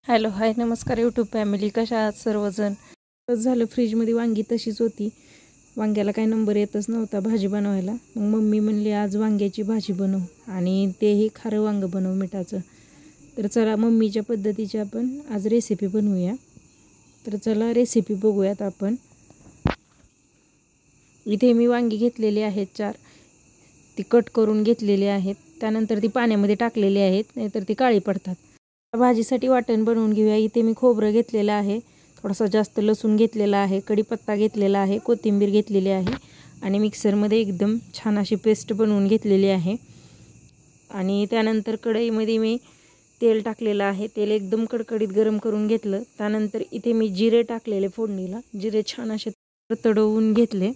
Hello hi नमस्कार YouTube family, कशा आहात सर्वजण। झालं फ्रीजमध्ये वांगी तशीच होती, वांग्याला काही नंबर येतच नव्हता भाजी बनवायला। मग मम्मी म्हणली आज वांग्याची भाजी बनव आणि तेही खारं वांगं बनव मिठाचं। तर चला मम्मीच्या पद्धतीची आपण आज रेसिपी बनवूया। तर चला रेसिपी बघूयात आपण। इथे मी वांगी घेतलेली आहेत 4, ती कट करून घेतलेली आहेत। त्यानंतर ती पाण्यामध्ये टाकलेली आहेत, नाहीतर ती काळी पडतात। भाजीसाठी वाटण बनवून घेऊया। इथे मी खोबरं घेतलेलं आहे, थोडासा जास्त लसूण घेतलेला आहे, कढीपत्ता घेतलेला आहे, कोथिंबीर घेतलेली आहे आणि मिक्सरमध्ये एकदम छान अशी पेस्ट बनवून घेतलेली आहे। आणि त्यानंतर कढईमध्ये मी तेल टाकलेलं आहे, तेल एकदम कडकडीत गरम करून घेतलं। त्यानंतर इथे मी जिरे टाकलेले फोडणीला, जिरे छान असे तडतडवून घेतले,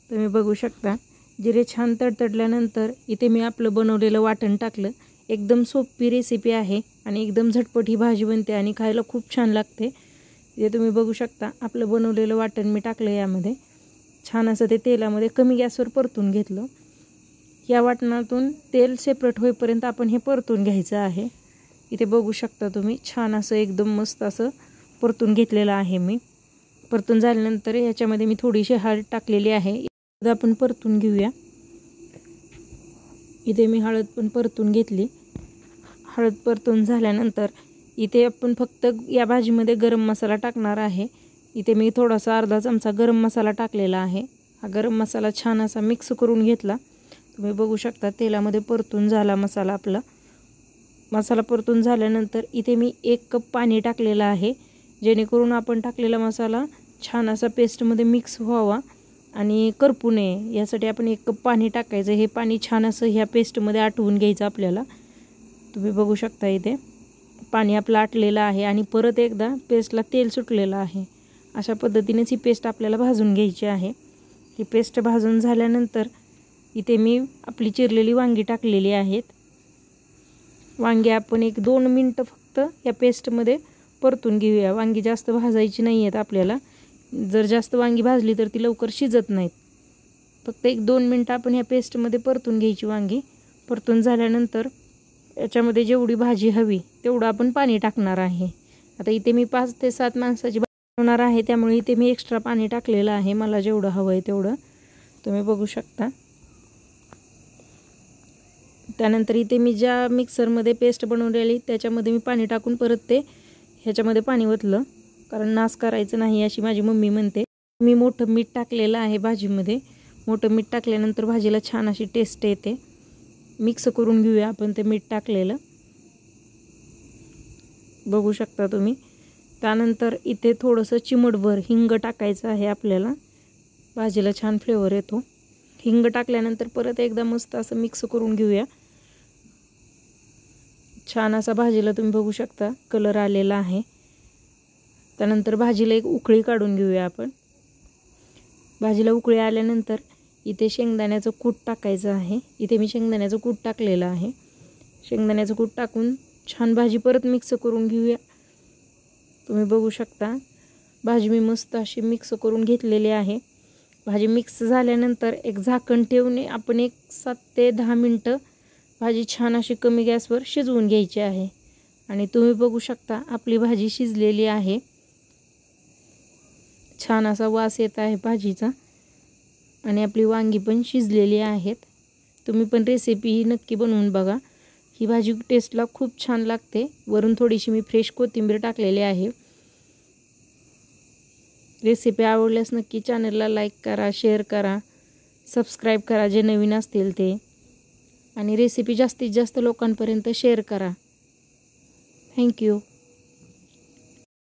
तुम्ही बघू शकता। जिरे छान तडतडल्यानंतर इथे मी आपलं बनवलेलं वाटण टाकलं। एकदम सोपी रेसिपी आहे आणि एकदम झटपट ही भाजी बनते आणि खायला खूप छान लागते। हे तुम्ही बघू शकता, आपलं बनवलेलं वाटण मी टाकलं यामध्ये। छान असं ते तेलामध्ये कमी गॅसवर परतून घेतलं। या वाटणातून तेल सेपरेट होईपर्यंत आपण हे परतून घ्यायचं आहे। इथे बघू शकता तुम्ही, छान असं एकदम मस्त असं परतून घेतलेलं आहे मी। परतून झाल्यानंतर याच्यामध्ये मी थोडीशी हळद टाकलेली आहे, आपण परतून घेऊया। इथे मी हळद पण परतून घेतली। हळद परतून झाल्यानंतर इथे आपण फक्त या भाजीमध्ये गरम मसाला टाकणार आहे। इथे मी थोडासा अर्धा चमचा गरम मसाला टाकलेला आहे। हा गरम मसाला छान असा मिक्स करून घेतला, तुम्ही बघू शकता। तेलामध्ये परतून झाला मसाला आपला। मसाला परतून झाल्यानंतर इथे मी 1 कप पाणी टाकलेलं आहे, जेणेकरून आपण टाकलेला मसाला छान असा पेस्टमध्ये मिक्स व्हावा आणि करपू नये, यासाठी आपण 1 कप पाणी टाकायचं। हे पाणी छान असं ह्या पेस्टमध्ये आटवून घ्यायचं आपल्याला। तुम्ही बघू शकता इथे पाणी आपलं आटलेलं आहे आणि परत एकदा पेस्टला तेल सुटलेलं आहे। अशा पद्धतीनेच ही पेस्ट आपल्याला भाजून घ्यायची आहे। ही पेस्ट भाजून झाल्यानंतर इथे मी आपली चिरलेली वांगी टाकलेली आहेत। वांगी आपण 1-2 मिनटं फक्त या पेस्टमध्ये परतून घेऊया। वांगी जास्त भाजायची नाही आहेत आपल्याला, जर जास्त वांगी भाजली तर ती लवकर शिजत नाहीत। फक्त 1-2 मिनटं आपण ह्या पेस्टमध्ये परतून घ्यायची वांगी। परतून झाल्यानंतर याच्यामध्ये जेवढी भाजी हवी तेवढं आपण पाणी टाकणार आहे। आता इथे मी 5 ते 7 माणसाची बनवणार आहे, त्यामुळे इथे मी एक्स्ट्रा पाणी टाकलेलं आहे, मला जेवढं हवं आहे तेवढं, तुम्ही बघू शकता। त्यानंतर इथे मी ज्या मिक्सरमध्ये पेस्ट बनवलेली त्याच्यामध्ये मी पाणी टाकून परत ते ह्याच्यामध्ये पाणी ओतलं, कारण नास करायचं नाही अशी माझी मम्मी म्हणते। मी मोठं मीठ टाकलेलं आहे भाजीमध्ये। मोठं मीठ टाकल्यानंतर भाजीला छान अशी टेस्ट येते। मिक्स करून घेऊया आपण ते मीठ टाकलेलं, बघू शकता तुम्ही। त्यानंतर इथे थोडंसं चिमटभर हिंग टाकायचं आहे आपल्याला, भाजीला छान फ्लेवर येतो। हिंग टाकल्यानंतर परत एकदा मस्त असं मिक्स करून घेऊया। छान असा भाजीला तुम्ही बघू शकता कलर आलेला आहे। त्यानंतर भाजीला एक उकळी काढून घेऊया आपण। भाजीला उकळी आल्यानंतर इथे शेंगदाण्याचं कूट टाकायचं आहे। इथे मी शेंगदाण्याचं कूट टाकलेलं आहे। शेंगदाण्याचं कूट टाकून छान भाजी परत मिक्स करून घेऊया। तुम्ही बघू शकता भाजी मी मस्त अशी मिक्स करून घेतलेली आहे। भाजी मिक्स झाल्यानंतर एक झाकण ठेवून आपण 7 ते 10 मिनटं भाजी छान अशी कमी गॅसवर शिजवून घ्यायची आहे। आणि तुम्ही बघू शकता आपली भाजी शिजलेली आहे। छान असा वास येत आहे भाजीचा आणि आपली वांगी पण शिजलेली आहेत। तुम्ही पण रेसिपी ही नक्की बनवून बघा, ही भाजी टेस्टला खूप छान लागते। वरून थोडीशी मी फ्रेश कोथिंबीर टाकलेली आहे। रेसिपी आवडल्यास नक्की चॅनलला लाईक करा, शेअर करा, सबस्क्राईब करा जे नवीन असतील ते, आणि रेसिपी जास्तीत जास्त लोकांपर्यंत शेअर करा। थँक्यू।